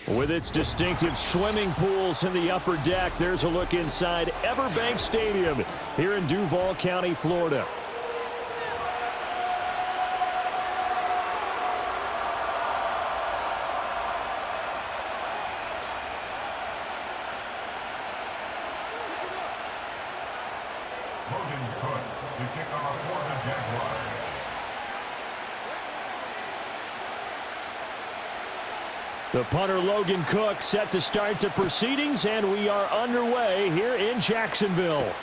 With its distinctive swimming pools in the upper deck, there's a look inside Everbank Stadium here in Duval County, Florida. The punter Logan Cook set to start the proceedings, and we are underway here in Jacksonville.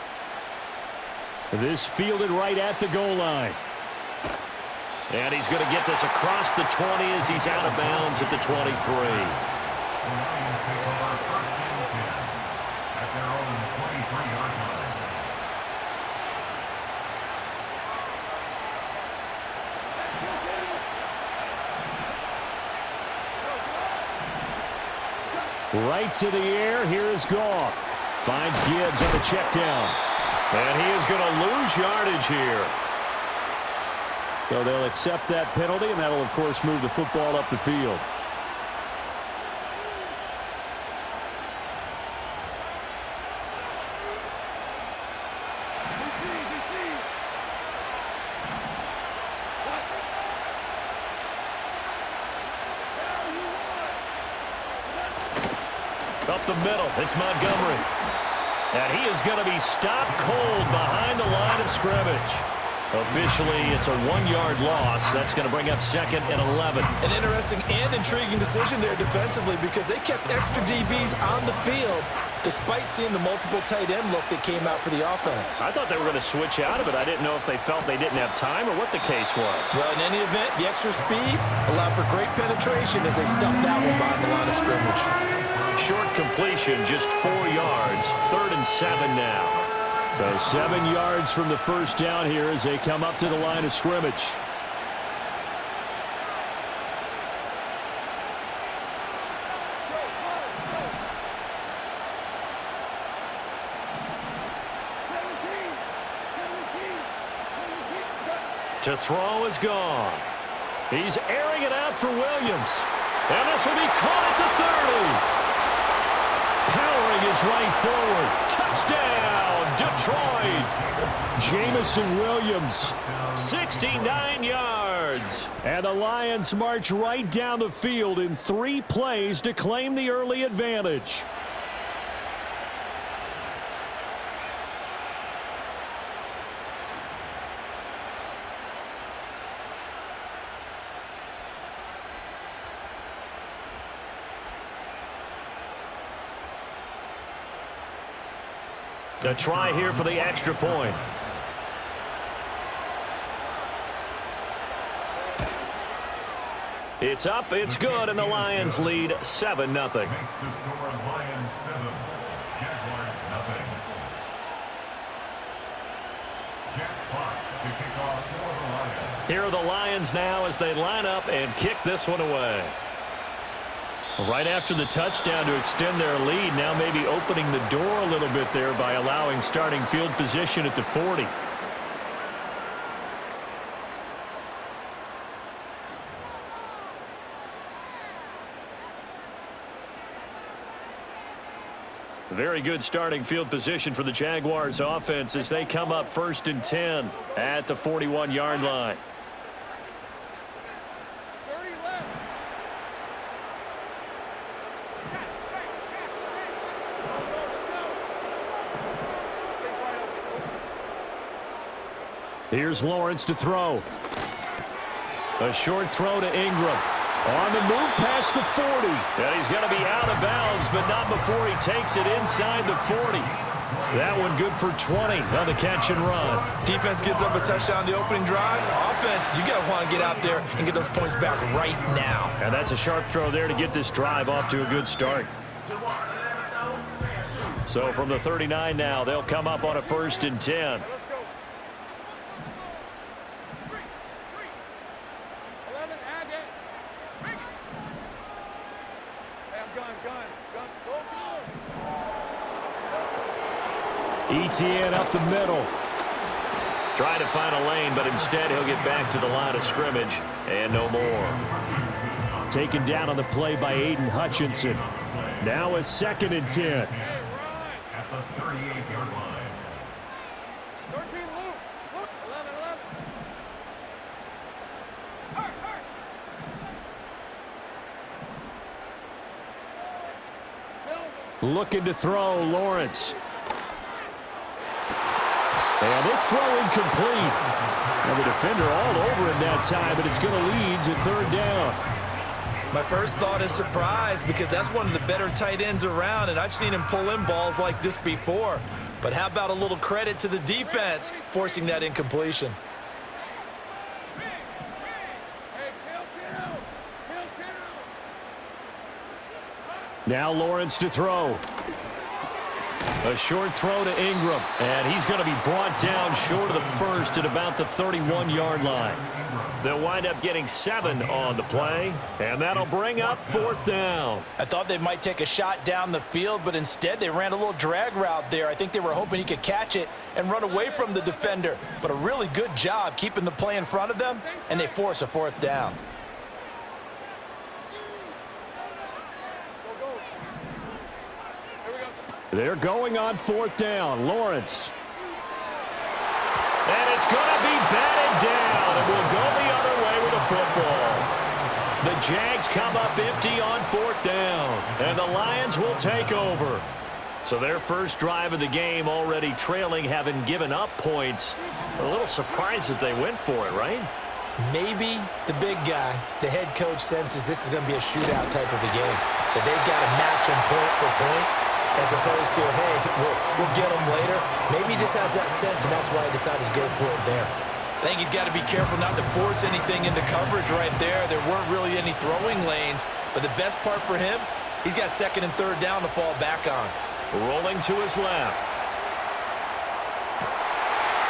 This fielded right at the goal line. And he's going to get this across the 20 as he's out of bounds at the 23. Right to the air. Here is Goff. Finds Gibbs on the check down. And he is going to lose yardage here. So they'll accept that penalty, and that'll, of course, move the football up the field. Up the middle, it's Montgomery. And he is going to be stopped cold behind the line of scrimmage. Officially, it's a 1-yard loss. That's going to bring up 2nd and 11. An interesting and intriguing decision there defensively because they kept extra DBs on the field despite seeing the multiple tight end look that came out for the offense. I thought they were going to switch out of it. I didn't know if they felt they didn't have time or what the case was. Well, in any event, the extra speed allowed for great penetration as they stuffed that one behind the line of scrimmage. Short completion, just 4 yards. 3rd and 7 now. So 7 yards from the first down here as they come up to the line of scrimmage. To throw is Goff. He's airing it out for Williams. And this will be caught at the 30. Powering his way forward. Touchdown, Detroit. Jamison Williams, 69 yards. And the Lions march right down the field in 3 plays to claim the early advantage. A try here for the extra point. It's up, it's good, and the Lions lead 7-0. Here are the Lions now as they line up and kick this one away. Right after the touchdown to extend their lead, now maybe opening the door a little bit there by allowing starting field position at the 40. Very good starting field position for the Jaguars offense as they come up 1st and 10 at the 41-yard line. Here's Lawrence to throw. A short throw to Ingram. On the move past the 40. And he's going to be out of bounds, but not before he takes it inside the 40. That one good for 20 on the catch and run. Defense gives up a touchdown on the opening drive. Offense, you got to want to get out there and get those points back right now. And that's a sharp throw there to get this drive off to a good start. So from the 39 now, they'll come up on a 1st and 10. ETN up the middle. Trying to find a lane, but instead he'll get back to the line of scrimmage and no more. taken down on the play by Aiden Hutchinson. Now a 2nd and 10. At the 38-yard line. 13, Luke. 11. Looking to throw, Lawrence. And this throw incomplete. And the defender all over him that time, but it's going to lead to 3rd down. My first thought is surprise because that's one of the better tight ends around, and I've seen him pull in balls like this before. But how about a little credit to the defense forcing that incompletion? Now Lawrence to throw. A short throw to Ingram, and he's going to be brought down short of the first at about the 31-yard line. They'll wind up getting 7 on the play, and that'll bring up 4th down. I thought they might take a shot down the field, but instead they ran a little drag route there. I think they were hoping he could catch it and run away from the defender. But a really good job keeping the play in front of them, and they force a 4th down. They're going on 4th down. Lawrence. And it's going to be batted down, and we'll go the other way with the football. The Jags come up empty on 4th down, and the Lions will take over. So their first drive of the game already trailing, having given up points. A little surprised that they went for it, right? Maybe the big guy, the head coach, senses this is going to be a shootout type of a game, that they've got to match them point for point, as opposed to, hey, we'll get them later. Maybe he just has that sense, and that's why he decided to go for it there. I think he's got to be careful not to force anything into coverage right there. There weren't really any throwing lanes, but the best part for him, he's got 2nd and 3rd down to fall back on. Rolling to his left.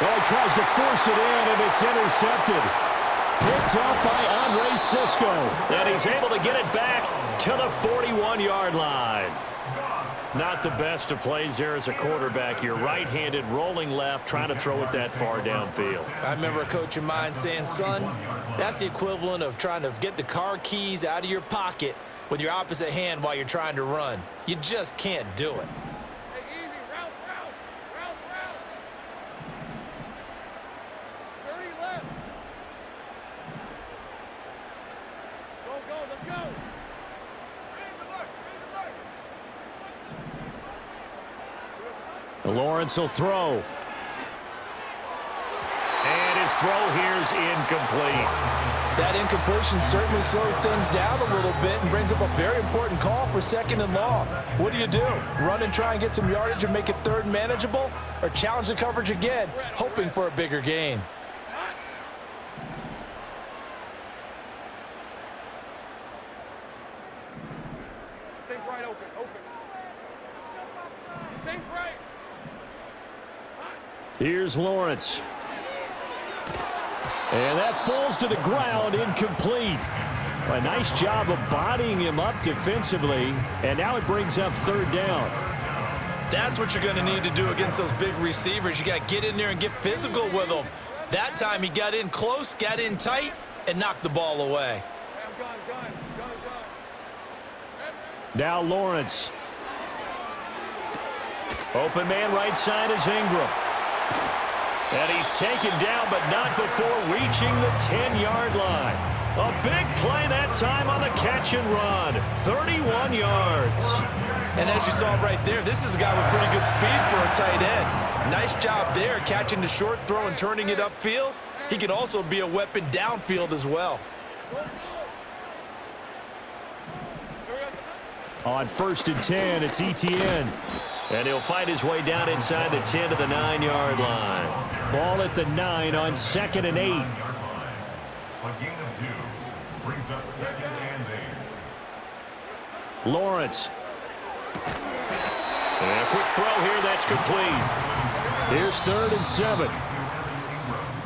Well, he tries to force it in, and it's intercepted. Picked up by Andre Sisco. And he's able to get it back to the 41-yard line. Not the best of plays there as a quarterback. You're right-handed, rolling left, trying to throw it that far downfield. I remember a coach of mine saying, son, that's the equivalent of trying to get the car keys out of your pocket with your opposite hand while you're trying to run. You just can't do it. Hey, easy. Route. 30 left. Go. Let's go. Lawrence will throw. And his throw here is incomplete. That incompletion certainly slows things down a little bit and brings up a very important call for 2nd and long. What do? Run and try and get some yardage and make it 3rd manageable? Or challenge the coverage again, hoping for a bigger gain? Think right, open. Think right. Here's Lawrence. And that falls to the ground, incomplete. A nice job of bodying him up defensively, and now it brings up 3rd down. That's what you're going to need to do against those big receivers. You got to get in there and get physical with them. That time he got in close, got in tight, and knocked the ball away. Gun. Now Lawrence. Open man right side is Ingram. And he's taken down, but not before reaching the 10-yard line. A big play that time on the catch and run. 31 yards. And as you saw right there, this is a guy with pretty good speed for a tight end. Nice job there, catching the short throw and turning it upfield. He can also be a weapon downfield as well. On 1st and 10, it's ETN. And he'll find his way down inside the 10 to the 9-yard line. Ball at the 9 on 2nd and 8. A gain of 2 brings up 2nd and 8. Lawrence. And a quick throw here, that's complete. Here's 3rd and 7.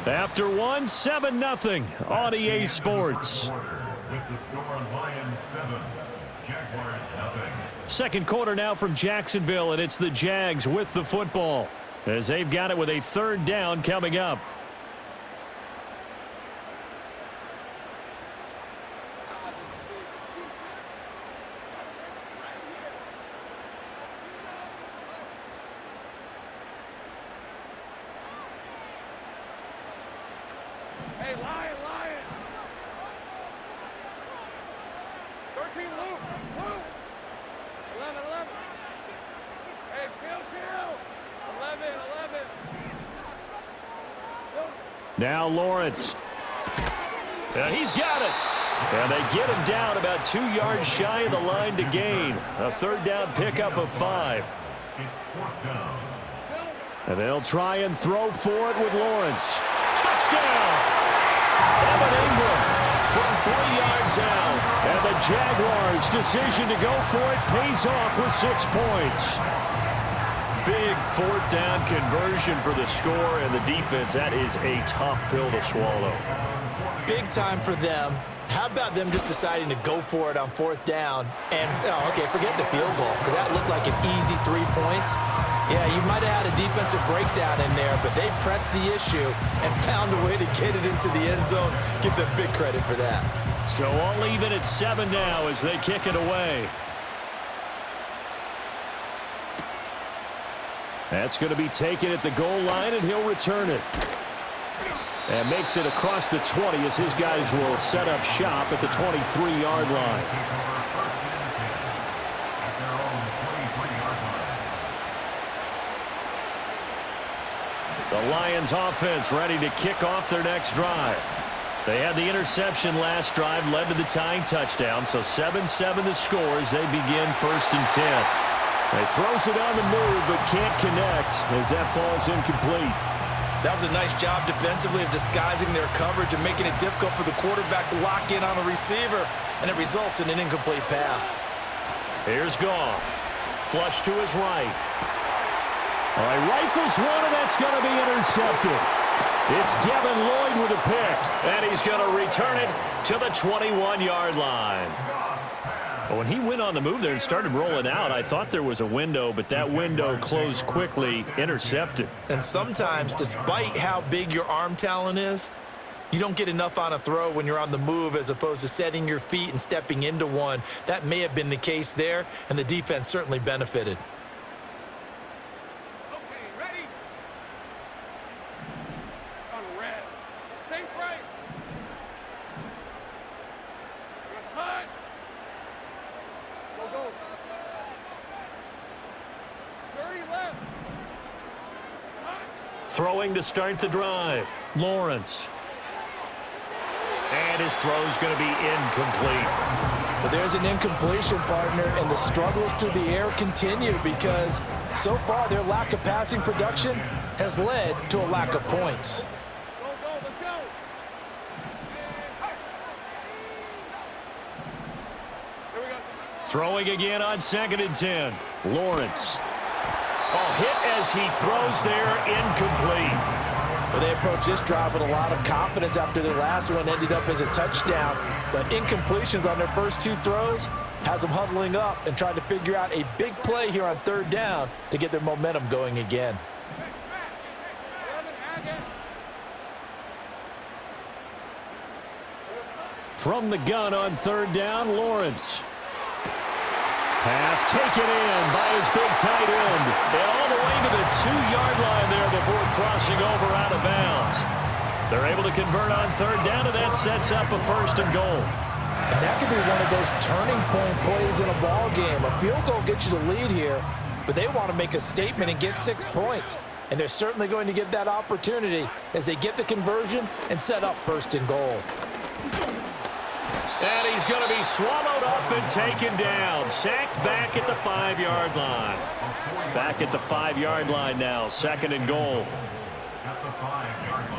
After 1, 7-0 on EA Sports. With the score, Lions 7, Jaguars 0. Second quarter now from Jacksonville, and it's the Jags with the football as they've got it with a 3rd down coming up. Hey, Lion. 13, Luke. 11. Hey, chill. 11. Now Lawrence. And he's got it. And they get him down about 2 yards shy of the line to gain. A third down pickup of 5. It's fourth down. And they'll try and throw for it with Lawrence. Touchdown! Evan Ingram from 3 yards out. And the Jaguars' decision to go for it pays off with 6 points. Big fourth down conversion for the score, and the defense, that is a tough pill to swallow. Big time for them. How about them just deciding to go for it on fourth down? And, forget the field goal, because that looked like an easy 3 points. Yeah, you might have had a defensive breakdown in there, but they pressed the issue and found a way to get it into the end zone. Give them big credit for that. So all even at 7 now as they kick it away. That's going to be taken at the goal line, and he'll return it. And makes it across the 20 as his guys will set up shop at the 23-yard line. The Lions offense ready to kick off their next drive. They had the interception last drive, led to the tying touchdown, so 7-7 the score as they begin 1st and 10. They throws it on the move but can't connect as that falls incomplete. That was a nice job defensively of disguising their coverage and making it difficult for the quarterback to lock in on a receiver, and it results in an incomplete pass. Here's Goff. Flush to his right. All right, rifles one, and that's going to be intercepted. It's Devin Lloyd with a pick, and he's going to return it to the 21-yard line. When he went on the move there and started rolling out, I thought there was a window, but that window closed quickly, intercepted. And sometimes, despite how big your arm talent is, you don't get enough on a throw when you're on the move as opposed to setting your feet and stepping into one. That may have been the case there, and the defense certainly benefited. Okay, ready? On red. Safe right. Cut. Go. 30 left. Throwing to start the drive. Lawrence. And his throw's going to be incomplete. But there's an incompletion, partner, and the struggles through the air continue because so far their lack of passing production has led to a lack of points. Go, let's go. Here we go. Throwing again on 2nd and 10. Lawrence. Hit as he throws there, incomplete. Well, they approached this drive with a lot of confidence after their last one ended up as a touchdown. But incompletions on their first 2 throws has them huddling up and trying to figure out a big play here on 3rd down to get their momentum going again. From the gun on 3rd down, Lawrence. Pass taken in by his big tight end. And all the way to the 2-yard line there before crossing over out of bounds. They're able to convert on 3rd down, and that sets up a 1st and goal. And that could be one of those turning point plays in a ball game. A field goal gets you the lead here, but they want to make a statement and get 6 points. And they're certainly going to get that opportunity as they get the conversion and set up 1st and goal. And he's going to be swallowed up and taken down. Sacked back at the 5-yard line. Back at the 5-yard line now. 2nd and goal. At the 5-yard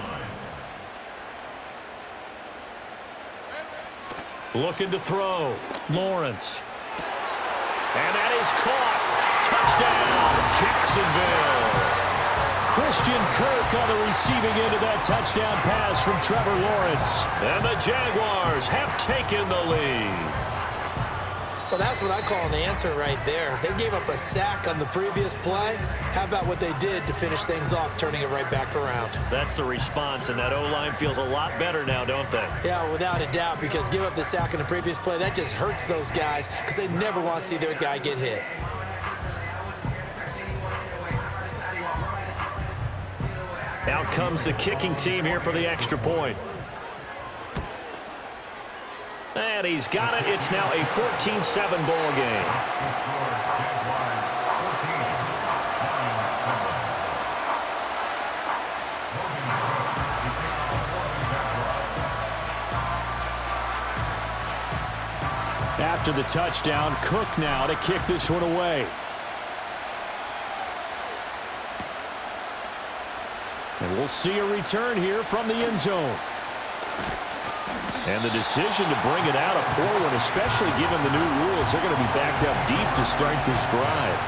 line. Looking to throw. Lawrence. And that is caught. Touchdown, Jacksonville. Christian Kirk on the receiving end of that touchdown pass from Trevor Lawrence. And the Jaguars have taken the lead. Well, that's what I call an answer right there. They gave up a sack on the previous play. How about what they did to finish things off, turning it right back around? That's the response, and that O-line feels a lot better now, don't they? Yeah, without a doubt, because give up the sack on the previous play, that just hurts those guys because they never want to see their guy get hit. Out comes the kicking team here for the extra point. And he's got it. It's now a 14-7 ball game. After the touchdown, Cook now to kick this one away. And we'll see a return here from the end zone. And the decision to bring it out, a poor one, especially given the new rules. They're going to be backed up deep to start this drive.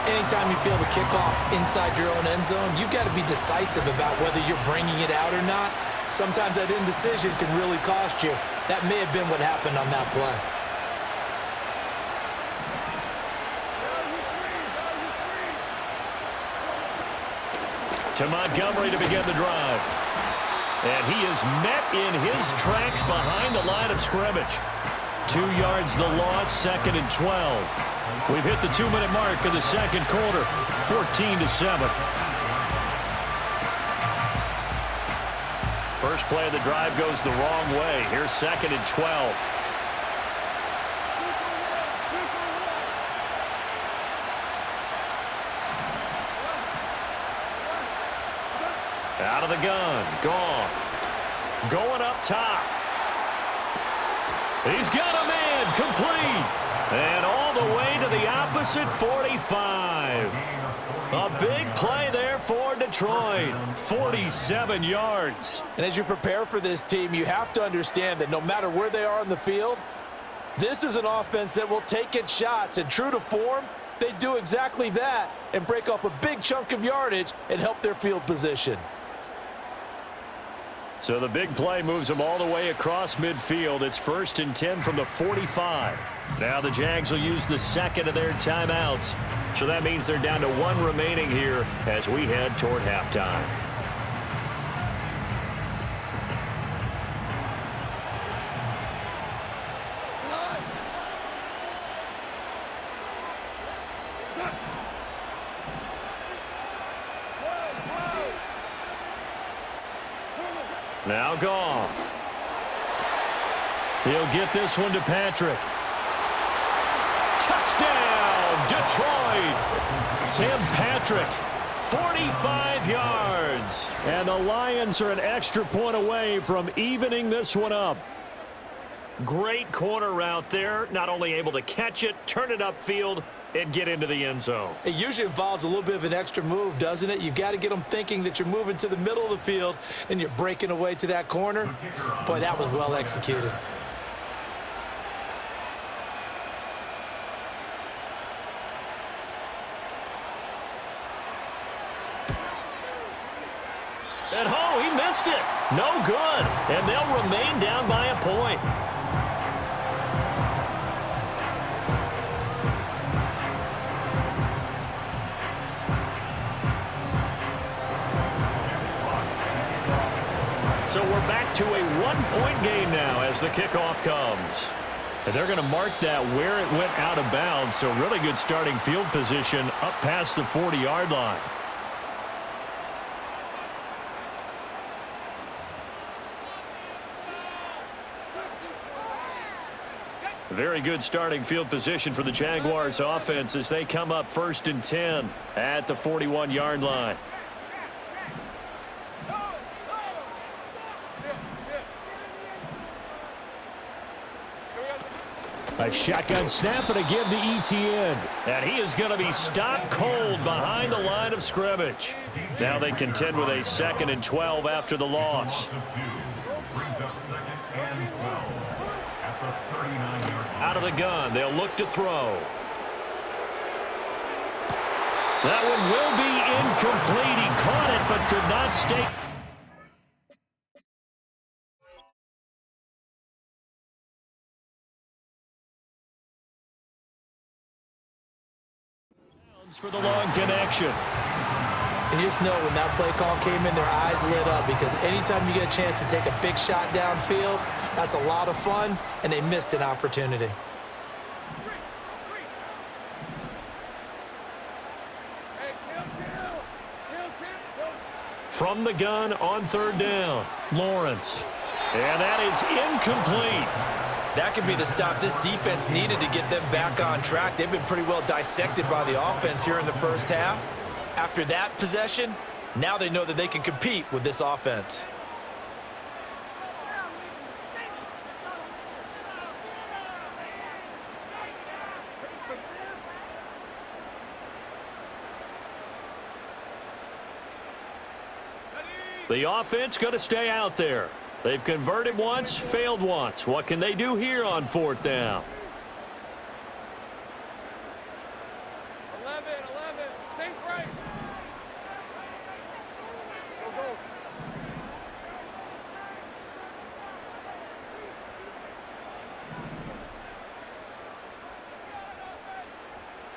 Anytime you feel the kickoff inside your own end zone, you've got to be decisive about whether you're bringing it out or not. Sometimes that indecision can really cost you. That may have been what happened on that play. To Montgomery to begin the drive. And he is met in his tracks behind the line of scrimmage. 2 yards the loss, 2nd and 12. We've hit the 2-minute mark of the second quarter, 14-7. First play of the drive goes the wrong way. Here's 2nd and 12. Out of the gun, Goff. Going up top. He's got a man, complete. And all the way to the opposite 45. A big play there for Detroit. 47 yards. And as you prepare for this team, you have to understand that no matter where they are on the field, this is an offense that will take its shots. And true to form, they do exactly that and break off a big chunk of yardage and help their field position. So the big play moves them all the way across midfield. It's 1st and 10 from the 45. Now the Jags will use the second of their timeouts. So that means they're down to 1 remaining here as we head toward halftime. Now Goff. He'll get this one to Patrick. Touchdown, Detroit. Tim Patrick, 45 yards. And the Lions are an extra point away from evening this one up. Great corner route there. Not only able to catch it, turn it upfield, and get into the end zone. It usually involves a little bit of an extra move, doesn't it? You've got to get them thinking that you're moving to the middle of the field and you're breaking away to that corner. Boy, that was well executed. And he missed it. No good. And they'll remain down by a point. So we're back to a 1-point game now as the kickoff comes. And they're going to mark that where it went out of bounds. So really good starting field position up past the 40-yard line. Very good starting field position for the Jaguars offense as they come up 1st and 10 at the 41-yard line. A shotgun snap and a give to Etienne. And he is going to be stopped cold behind the line of scrimmage. Now they contend with a 2nd and 12 after the loss. Out of the gun, they'll look to throw. That one will be incomplete. He caught it but could not stay. For the long connection. And you just know when that play call came in, their eyes lit up because anytime you get a chance to take a big shot downfield, that's a lot of fun, and they missed an opportunity. From the gun on 3rd down, Lawrence. And that is incomplete. That could be the stop this defense needed to get them back on track. They've been pretty well dissected by the offense here in the first half. After that possession, now they know that they can compete with this offense. The offense going to stay out there. They've converted once, failed once. What can they do here on 4th down? 11, think right. Go, go.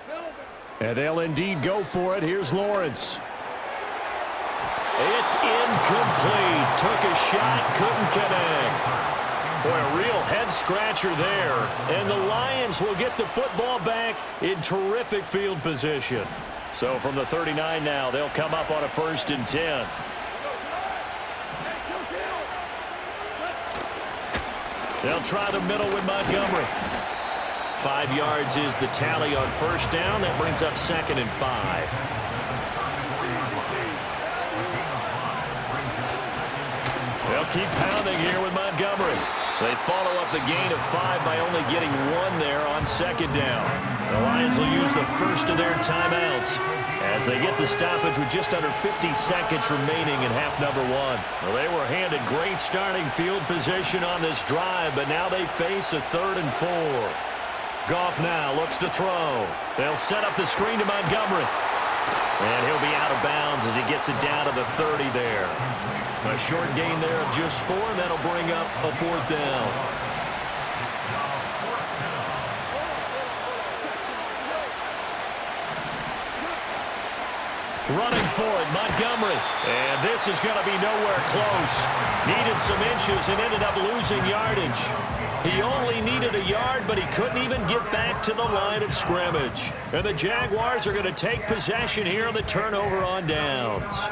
Silver. And they'll indeed go for it. Here's Lawrence. It's incomplete. Took a shot, couldn't connect. Boy, a real head-scratcher there. And the Lions will get the football back in terrific field position. So from the 39 now, they'll come up on a 1st and 10. They'll try the middle with Montgomery. 5 yards is the tally on 1st down. That brings up 2nd and 5. They'll keep pounding here with Montgomery. They follow up the gain of 5 by only getting 1 there on 2nd down. The Lions will use the first of their timeouts as they get the stoppage with just under 50 seconds remaining in half number 1. Well, they were handed great starting field position on this drive, but now they face a 3rd and 4. Goff now looks to throw. They'll set up the screen to Montgomery. And he'll be out of bounds as he gets it down to the 30 there. A short gain there of just 4, and that'll bring up a 4th down. Running for it, Montgomery. And this is going to be nowhere close. Needed some inches and ended up losing yardage. He only needed a yard, but he couldn't even get back to the line of scrimmage. And the Jaguars are going to take possession here on the turnover on downs.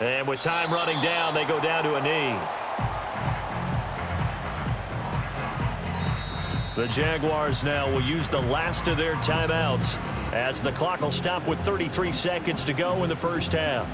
And with time running down, they go down to a knee. The Jaguars now will use the last of their timeouts as the clock will stop with 33 seconds to go in the first half.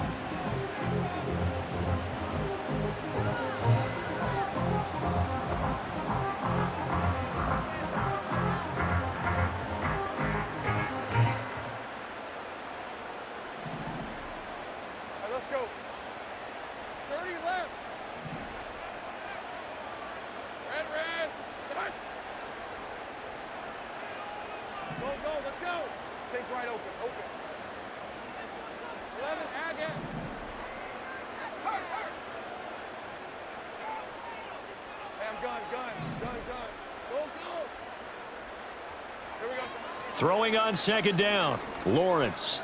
Throwing on 2nd down, Lawrence.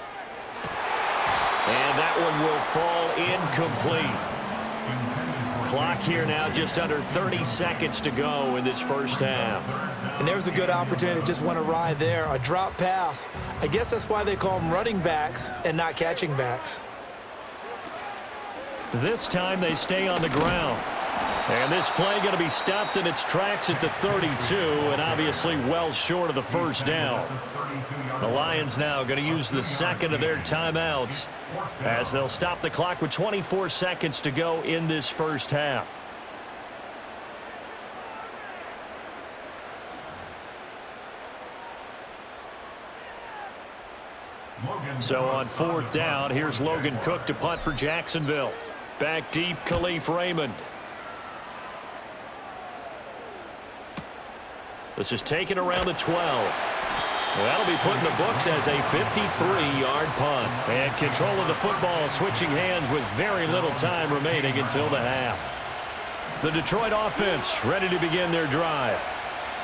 And that one will fall incomplete. Clock here now just under 30 seconds to go in this first half. And there was a good opportunity that just went awry there. A drop pass. I guess that's why they call them running backs and not catching backs. This time they stay on the ground. And this play going to be stopped in its tracks at the 32, and obviously well short of the first down. The Lions now going to use the second of their timeouts as they'll stop the clock with 24 seconds to go in this first half. So on 4th down, here's Logan Cook to punt for Jacksonville. Back deep, Khalif Raymond. This is taken around the 12. That'll be put in the books as a 53-yard punt. And control of the football switching hands with very little time remaining until the half. The Detroit offense ready to begin their drive.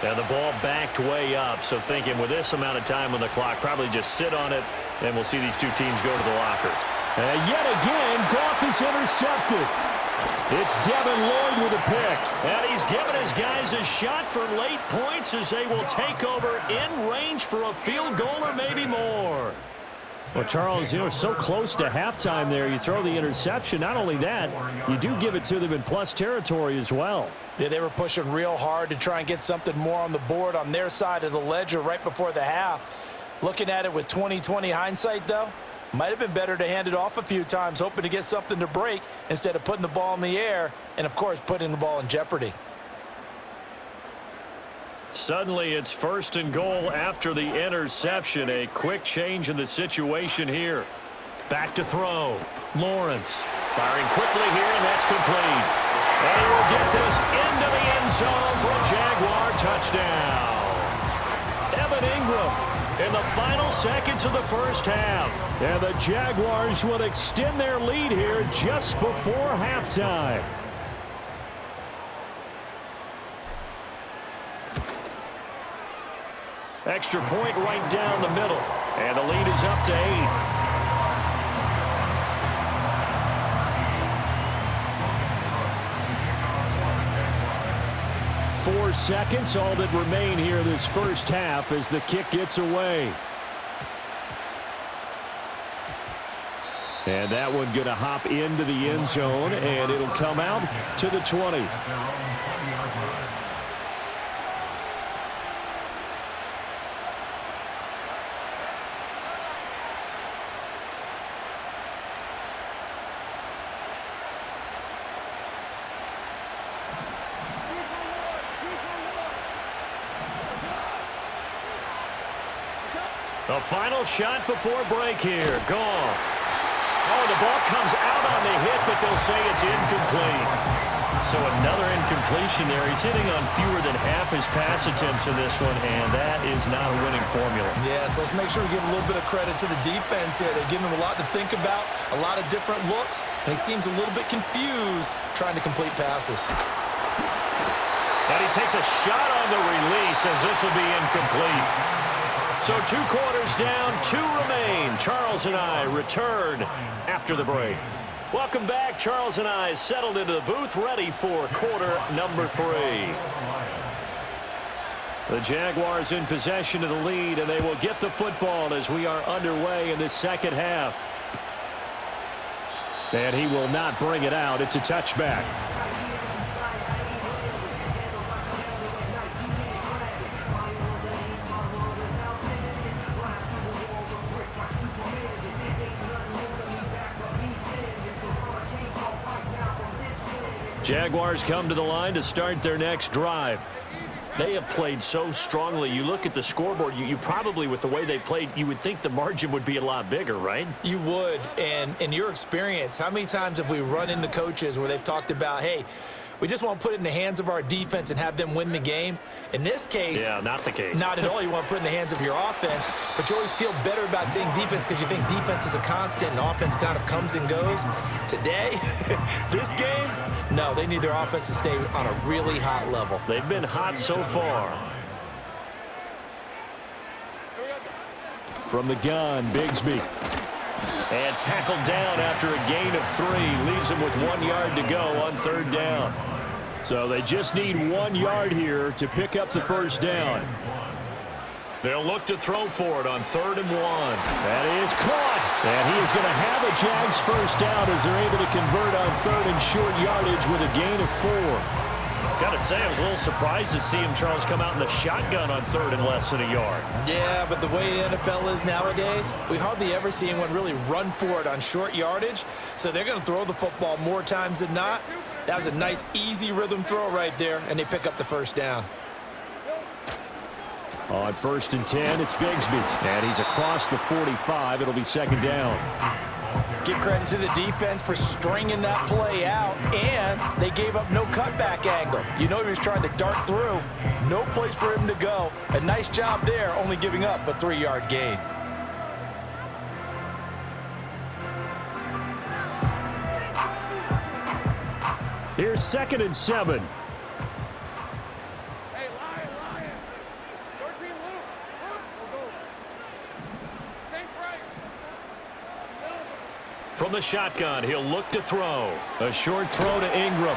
And the ball backed way up, so thinking with this amount of time on the clock, probably just sit on it, and we'll see these two teams go to the lockers. And yet again, Goff is intercepted. It's Devin Lloyd with a pick. And he's given his guys a shot for late points as they will take over in range for a field goal or maybe more. Well, Charles, you know, so close to halftime there. You throw the interception. Not only that, you do give it to them in plus territory as well. Yeah, they were pushing real hard to try and get something more on the board on their side of the ledger right before the half. Looking at it with 20/20 hindsight, though, might have been better to hand it off a few times, hoping to get something to break instead of putting the ball in the air and, of course, putting the ball in jeopardy. Suddenly, it's 1st and goal after the interception. A quick change in the situation here. Back to throw. Lawrence firing quickly here, and that's complete. And he will get this into the end zone for a Jaguar touchdown. Evan Ingram in the final seconds of the first half. And the Jaguars will extend their lead here just before halftime. Extra point right down the middle. And the lead is up to 8. Four seconds, all that remain here this first half as the kick gets away. And that one going to hop into the end zone, and it'll come out to the 20. The final shot before break here. Goff. Oh, the ball comes out on the hit, but they'll say it's incomplete. So another incompletion there. He's hitting on fewer than half his pass attempts in this one, and that is not a winning formula. Yeah, so let's make sure we give a little bit of credit to the defense here. They're giving him a lot to think about, a lot of different looks, and he seems a little bit confused trying to complete passes. And he takes a shot on the release as this will be incomplete. So 2 quarters down, 2 remain. Charles and I return after the break. Welcome back. Charles and I settled into the booth, ready for quarter number 3. The Jaguars in possession of the lead, and they will get the football as we are underway in the second half. And he will not bring it out. It's a touchback. Jaguars come to the line to start their next drive. They have played so strongly. You look at the scoreboard, you probably, with the way they played, you would think the margin would be a lot bigger, right? You would. And in your experience, how many times have we run into coaches where they've talked about, hey, we just want to put it in the hands of our defense and have them win the game? In this case, yeah, not the case. Not at all. You want to put it in the hands of your offense, but you always feel better about saying defense because you think defense is a constant and offense kind of comes and goes. Today, this game, no, they need their offense to stay on a really hot level. They've been hot so far. From the gun, Bigsby. And tackled down after a gain of 3. Leaves him with 1 yard to go on 3rd down. So they just need 1 yard here to pick up the first down. They'll look to throw for it on 3rd and 1. That is caught. And he is going to have a Jags first down as they're able to convert on 3rd and short yardage with a gain of 4. Got to say, I was a little surprised to see him, Charles, come out in the shotgun on 3rd and less than a yard. Yeah, but the way the NFL is nowadays, we hardly ever see anyone really run for it on short yardage. So they're going to throw the football more times than not. That was a nice, easy rhythm throw right there, and they pick up the first down. On 1st and 10, it's Bigsby. And he's across the 45. It'll be 2nd down. Give credit to the defense for stringing that play out, and they gave up no cutback angle. You know he was trying to dart through. No place for him to go. A nice job there, only giving up a 3-yard gain. Here's 2nd and 7. Hey, Lion. Your team loose. We'll go. Think right. From the shotgun, he'll look to throw. A short throw to Ingram.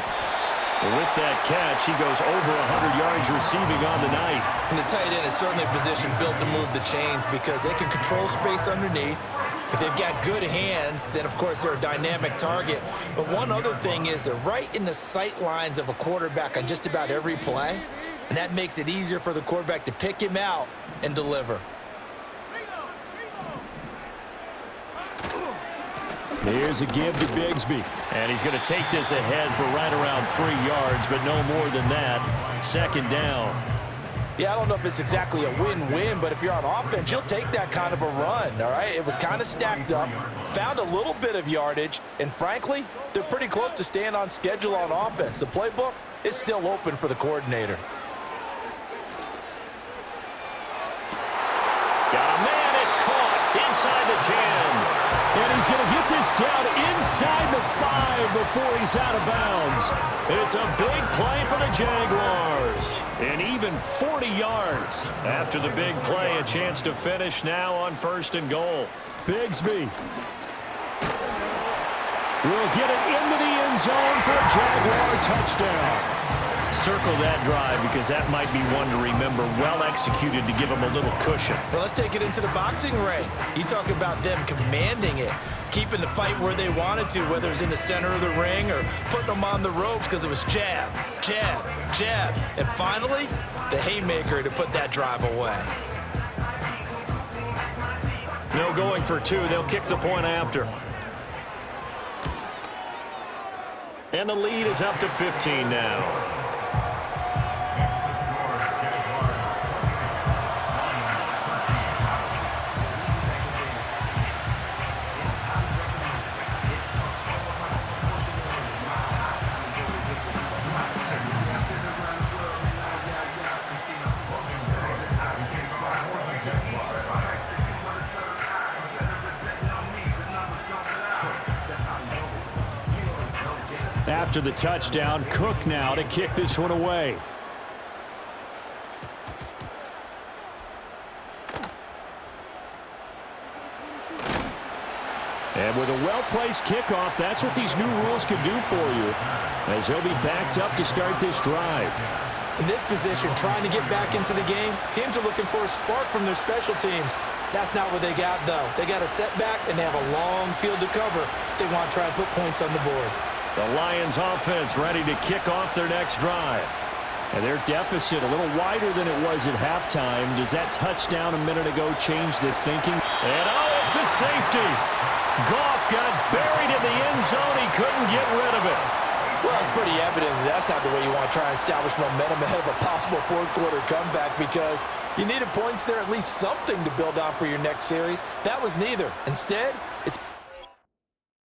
With that catch, he goes over 100 yards receiving on the night. And the tight end is certainly a position built to move the chains because they can control space underneath. If they've got good hands, then, of course, they're a dynamic target. But one other thing is they're right in the sight lines of a quarterback on just about every play, and that makes it easier for the quarterback to pick him out and deliver. Here's a give to Bigsby. And he's going to take this ahead for right around 3 yards, but no more than that. Second down. Yeah, I don't know if it's exactly a win-win, but if you're on offense, you'll take that kind of a run, all right? It was kind of stacked up, found a little bit of yardage, and frankly, they're pretty close to staying on schedule on offense. The playbook is still open for the coordinator. Got a man, it's caught inside the 10. And he's going to get this down inside the 5 before he's out of bounds. It's a big play for the Jaguars. And even 40 yards. After the big play, a chance to finish now on 1st and goal. Bigsby will get it into the end zone for a Jaguar touchdown. Circle that drive because that might be one to remember. Well executed to give him a little cushion. Well, let's take it into the boxing ring. You talk about them commanding it, keeping the fight where they wanted to, whether it's in the center of the ring or putting them on the ropes because it was jab, jab, jab. And finally, the haymaker to put that drive away. No going for 2. They'll kick the point after. And the lead is up to 15 now. After the touchdown, Cook now to kick this one away. And with a well-placed kickoff, that's what these new rules can do for you, as they'll be backed up to start this drive. In this position, trying to get back into the game, teams are looking for a spark from their special teams. That's not what they got, though. They got a setback, and they have a long field to cover if they want to try and put points on the board. The Lions offense ready to kick off their next drive. And their deficit a little wider than it was at halftime. Does that touchdown a minute ago change the thinking? And oh, it's a safety. Goff got buried in the end zone. He couldn't get rid of it. Well, it's pretty evident that's not the way you want to try and establish momentum ahead of a possible fourth-quarter comeback because you needed points there, at least something to build on for your next series. That was neither. Instead, it's